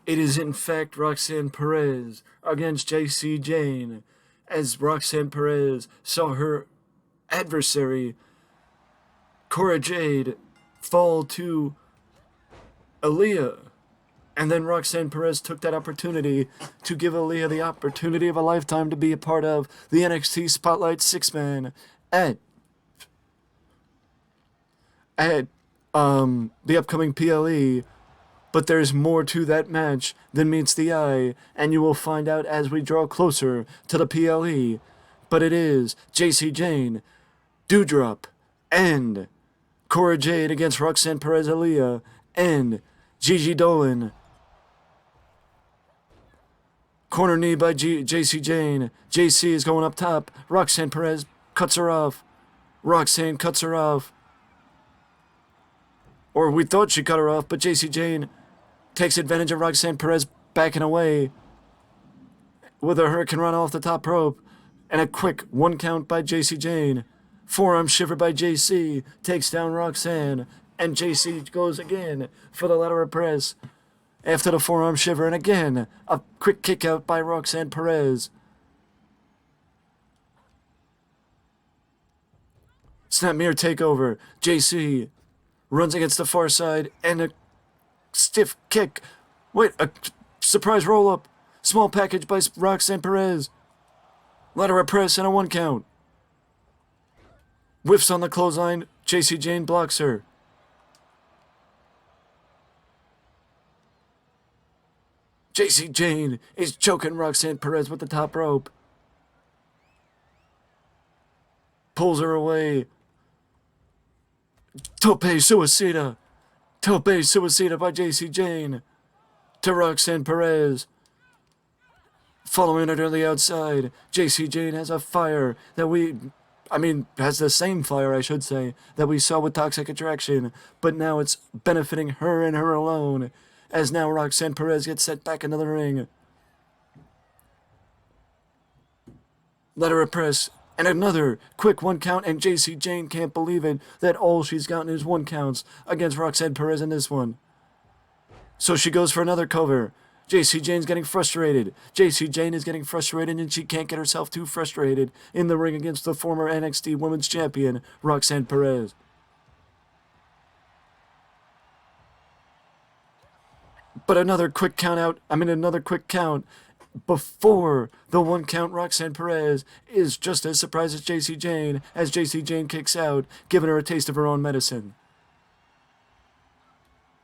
It is in fact Roxanne Perez against Jayne, as Roxanne Perez saw her adversary, Cora Jade, fall to Aaliyah. And then Roxanne Perez took that opportunity to give Aaliyah the opportunity of a lifetime to be a part of the NXT Spotlight 6-man at the upcoming PLE. But there's more to that match than meets the eye, and you will find out as we draw closer to the PLE. But it is Jayne, Doudrop, and Cora Jade against Roxanne Perez, Aaliyah, and Gigi Dolan. Corner knee by Jayne. JC is going up top. Roxanne Perez cuts her off. Roxanne cuts her off. Or we thought she cut her off, but Jayne takes advantage of Roxanne Perez backing away with a hurricane run off the top rope. And a quick 1 count by Jayne. Forearm shiver by JC. Takes down Roxanne. And JC goes again for the lateral press after the forearm shiver. And again, a quick kick out by Roxanne Perez. Snapmare takeover. JC runs against the far side and a stiff kick. Wait, a surprise roll-up. Small package by Roxanne Perez. Lateral press and a 1 count. Whiffs on the clothesline. Jayne blocks her. Jayne is choking Roxanne Perez with the top rope. Pulls her away. Tope Suicida by Jayne to Roxanne Perez. Following her to the outside, Jayne has a fire has the same fire, I should say, that we saw with Toxic Attraction, but now it's benefiting her and her alone, as now Roxanne Perez gets set back into the ring. Let her press. And another quick 1 count, and Jayne can't believe it that all she's gotten is 1 counts against Roxanne Perez in this one. So she goes for another cover. Jayne's getting frustrated. Jayne is getting frustrated, and she can't get herself too frustrated in the ring against the former NXT Women's Champion, Roxanne Perez. But another quick count before the 1 count. Roxanne Perez is just as surprised as Jayne as Jayne kicks out, giving her a taste of her own medicine.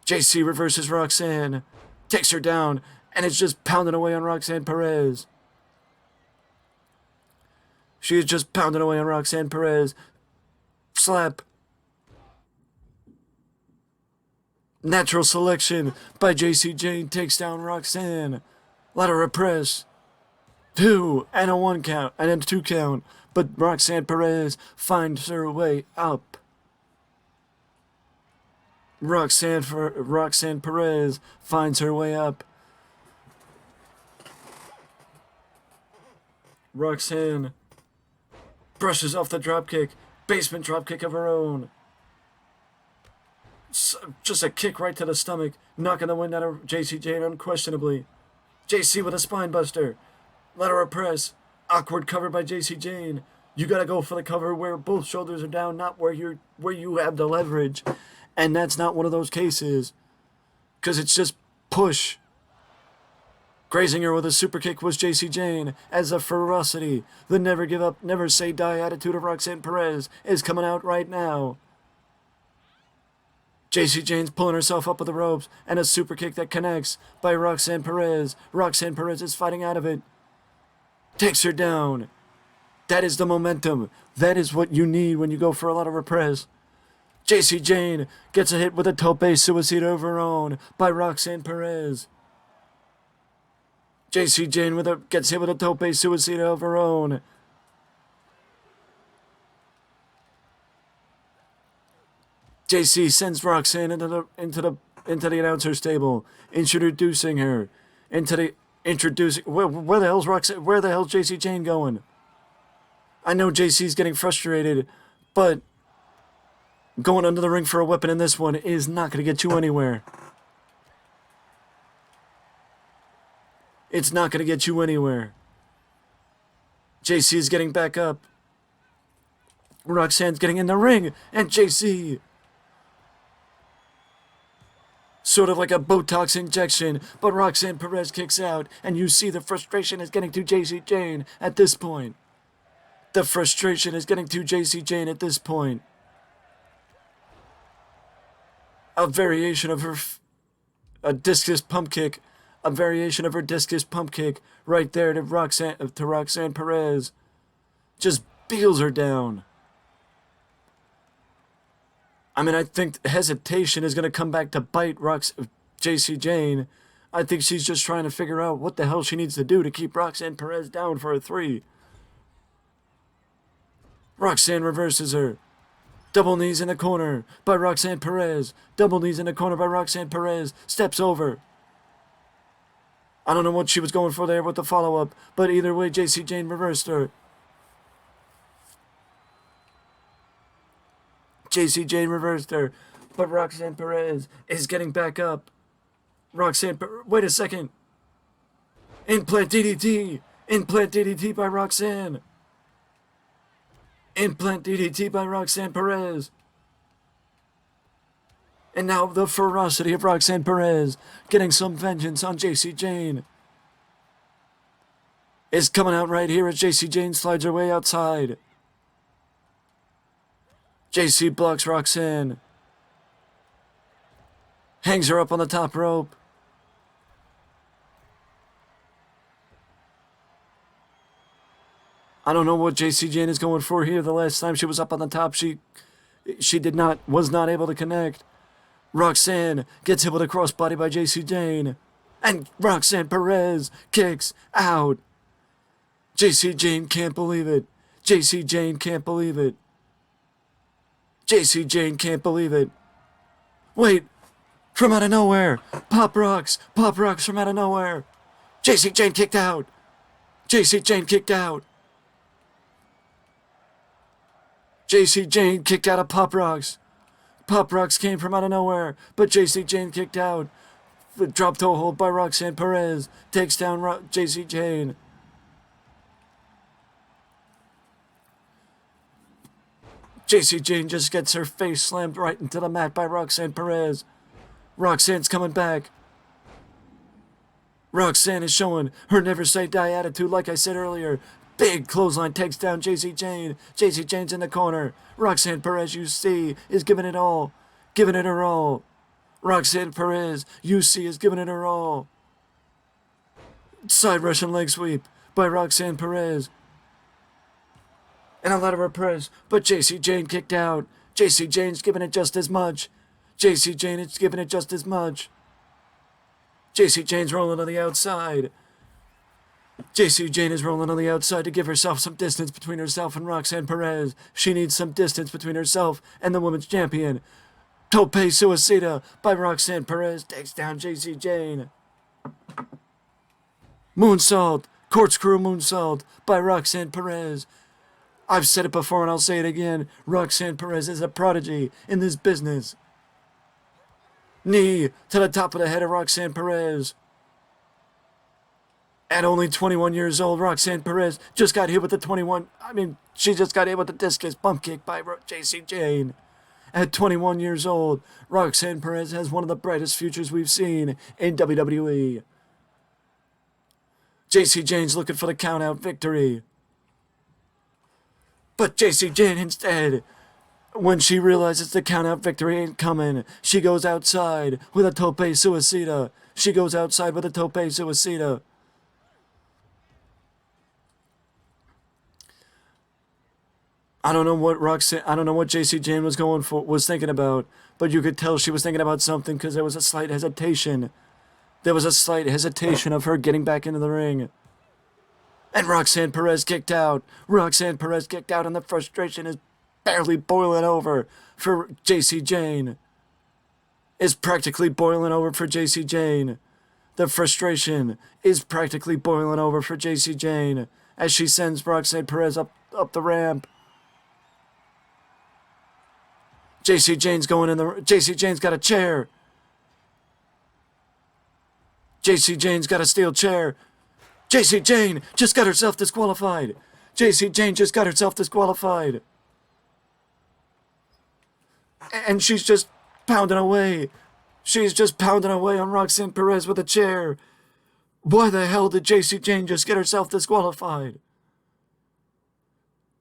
JC reverses Roxanne, takes her down, and is just pounding away on Roxanne Perez. She is just pounding away on Roxanne Perez. Slap. Natural selection by Jayne takes down Roxanne. Lateral press. 2 and a 1 count and a 2 count. But Roxanne Perez finds her way up. Roxanne Perez finds her way up. Roxanne brushes off the dropkick. Basement dropkick of her own. Just a kick right to the stomach, knocking the wind out of Jayne unquestionably. JC with a spine buster. Lateral press. Awkward cover by Jayne. You gotta go for the cover where both shoulders are down, not where you have the leverage. And that's not one of those cases, because it's just push. Grazing her with a super kick was Jayne, as the ferocity, the never give up, never say die attitude of Roxanne Perez is coming out right now. Jayne's pulling herself up with the ropes, and a super kick that connects by Roxanne Perez. Roxanne Perez is fighting out of it. Takes her down. That is the momentum. That is what you need when you go for a lot of press. Jayne gets a hit with a tope suicida of her own by Roxanne Perez. Jayne gets hit with a tope suicida of her own. JC sends Roxanne into the announcer's table, introducing her where the hell's Roxanne? Where the hell's Jayne going? I know JC's getting frustrated, but going under the ring for a weapon in this one is not going to get you anywhere. It's not going to get you anywhere. JC is getting back up. Roxanne's getting in the ring, and JC, sort of like a Botox injection, but Roxanne Perez kicks out, and you see the frustration is getting to JC Jayne at this point. The frustration is getting to JC Jayne at this point. A variation of her, a discus pump kick, a variation of her discus pump kick right there to Roxanne Perez. Just beals her down. I mean, I think hesitation is going to come back to bite JC Jayne. I think she's just trying to figure out what the hell she needs to do to keep Roxanne Perez down for a 3. Roxanne reverses her. Double knees in the corner by Roxanne Perez. Double knees in the corner by Roxanne Perez. Steps over. I don't know what she was going for there with the follow-up, but either way, JC Jayne reversed her. JC Jayne reversed her, but Roxanne Perez is getting back up. Wait a second. Implant DDT. Implant DDT by Roxanne. Implant DDT by Roxanne Perez. And now the ferocity of Roxanne Perez getting some vengeance on JC Jayne is coming out right here as JC Jayne slides her way outside. JC blocks Roxanne. Hangs her up on the top rope. I don't know what JC Jayne is going for here. The last time she was up on the top, she was not able to connect. Roxanne gets hit with a crossbody by JC Jayne. And Roxanne Perez kicks out. JC Jayne can't believe it. JC Jayne can't believe it. JC Jayne can't believe it. Wait, from out of nowhere. Pop rocks from out of nowhere. JC Jayne kicked out. JC Jayne kicked out. JC Jayne kicked out of Pop Rocks. Pop Rocks came from out of nowhere, but JC Jayne kicked out. Drop toe hold by Roxanne Perez. Takes down JC Jayne. JC Jayne just gets her face slammed right into the mat by Roxanne Perez. Roxanne's coming back. Roxanne is showing her never say die attitude like I said earlier. Big clothesline takes down JC Jayne. JC Jayne's in the corner. Roxanne Perez, you see, is giving it all. Giving it her all. Roxanne Perez, you see, is giving it her all. Side Russian leg sweep by Roxanne Perez. And a lot of her press, but JC Jayne kicked out. JC Jayne's giving it just as much. JC Jayne is giving it just as much. JC Jayne's rolling on the outside. JC Jayne is rolling on the outside to give herself some distance between herself and Roxanne Perez. She needs some distance between herself and the women's champion. Tope Suicida by Roxanne Perez takes down JC Jayne. Moonsault, corkscrew moonsault by Roxanne Perez. I've said it before and I'll say it again. Roxanne Perez is a prodigy in this business. Knee to the top of the head of Roxanne Perez. At only 21 years old, Roxanne Perez just got hit with she just got hit with the discus bump kick by JC Jayne. At 21 years old, Roxanne Perez has one of the brightest futures we've seen in WWE. JC Jayne's looking for the count-out victory. But JC Jayne instead, when she realizes the count-out victory ain't coming, she goes outside with a tope suicida. She goes outside with a tope suicida. I don't know what JC Jayne was thinking about, but you could tell she was thinking about something because there was a slight hesitation. There was a slight hesitation of her getting back into the ring. And Roxanne Perez kicked out. Roxanne Perez kicked out, and the frustration is barely boiling over for JC Jayne. Is practically boiling over for JC Jayne. The frustration is practically boiling over for JC Jayne as she sends Roxanne Perez up the ramp. JC Jayne's got a chair. JC Jayne's got a steel chair. JC Jayne just got herself disqualified. JC Jayne just got herself disqualified. And she's just pounding away. She's just pounding away on Roxanne Perez with a chair. Why the hell did JC Jayne just get herself disqualified?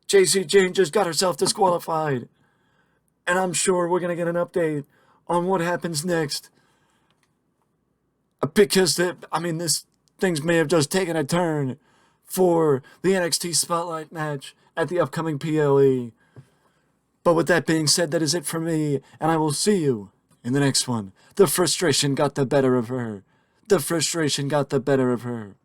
JC Jayne just got herself disqualified. And I'm sure we're going to get an update on what happens next. Because, this things may have just taken a turn for the NXT Spotlight match at the upcoming PLE. But with that being said, that is it for me, and I will see you in the next one. The frustration got the better of her. The frustration got the better of her.